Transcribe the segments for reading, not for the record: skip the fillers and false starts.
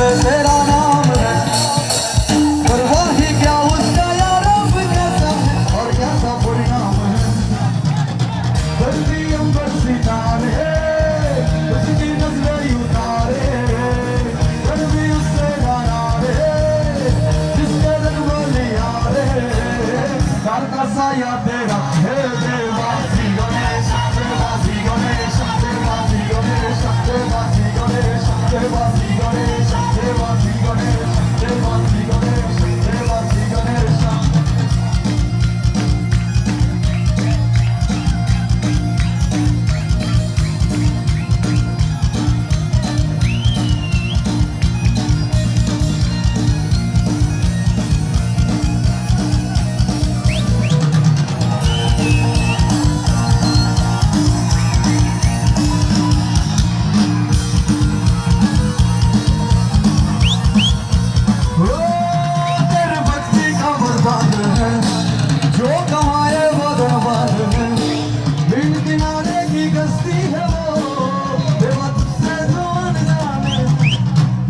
तेरा नाम है, परवाह ही क्या उसका यार अब कैसा है और कैसा परिणाम है। धरती अंबर सितारे उसकी नजरें उतारे, फिर भी उससे डरा रे जिसके रंग बोलिया रे। घर का साया तेरा है देवासी गणेश, देवासी गणेश, देवासी गणेश, देवासी गणेश, देवासी गणेश, देवासी गणेश, देवासी गणेश, देवासी गणेश। जो कमाए वो धनवान है, बिन किनारे की कश्ती है वो, देवा तुझसे जो अनजाने।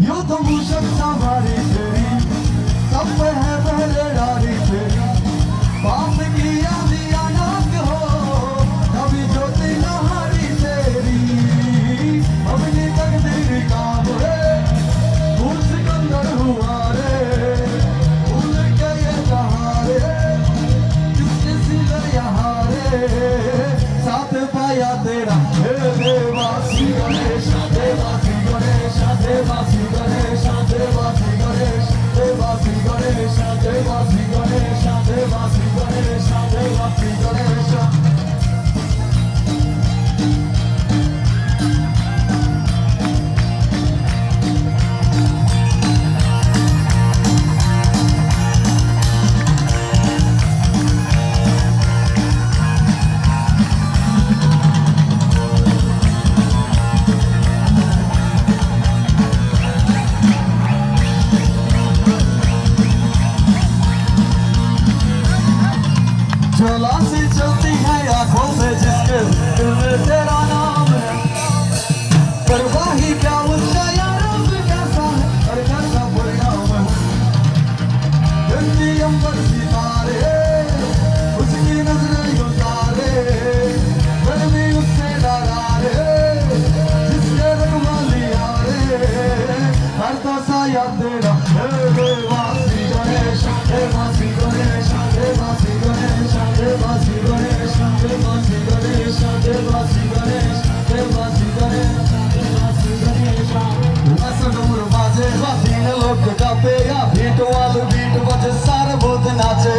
यूं तो मूषक सवारी तेरी, सब पे है पहले डारी तेरी। पाप की आंधिया नाक हो, कभी ज्योति न हारी तेरी। अपनी तकदीर का बोले, फूल सिकंदर हुआ रे, भूल के ये कहा रे, साथ पाया तेरा हे देवासी गणेश, देवासी गणेश, देवासी गणेश, देवासी गणेश, देवासी गणेश, देवासी गणेश, देवासी गणेश, देवासी गणेश। ज्वाला से चलती है आंखों से जिसके दिल में तेरा नाम है, परवाह ही क्या उसका यार अब कैसा है और कैसा परिणाम है। धरती अंबर सितारे उसकी नजरें उतारे, फिर भी उससे डरा रे जिसके रंग लिया रे। हरता साया तेरा हे देवासी गणेश, देवासी गणेश, देवासी गणेश, देवासी गणेश, देवासी गणेश, देवासी गणेश, देवासी गणेश, देवासी गणेश। ऐसा डमरू बाजे तीन लोग गाते या बीट वाले बीट बजे सारे बहुत नाचे।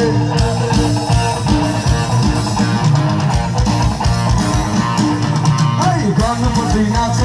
गणपति नाचे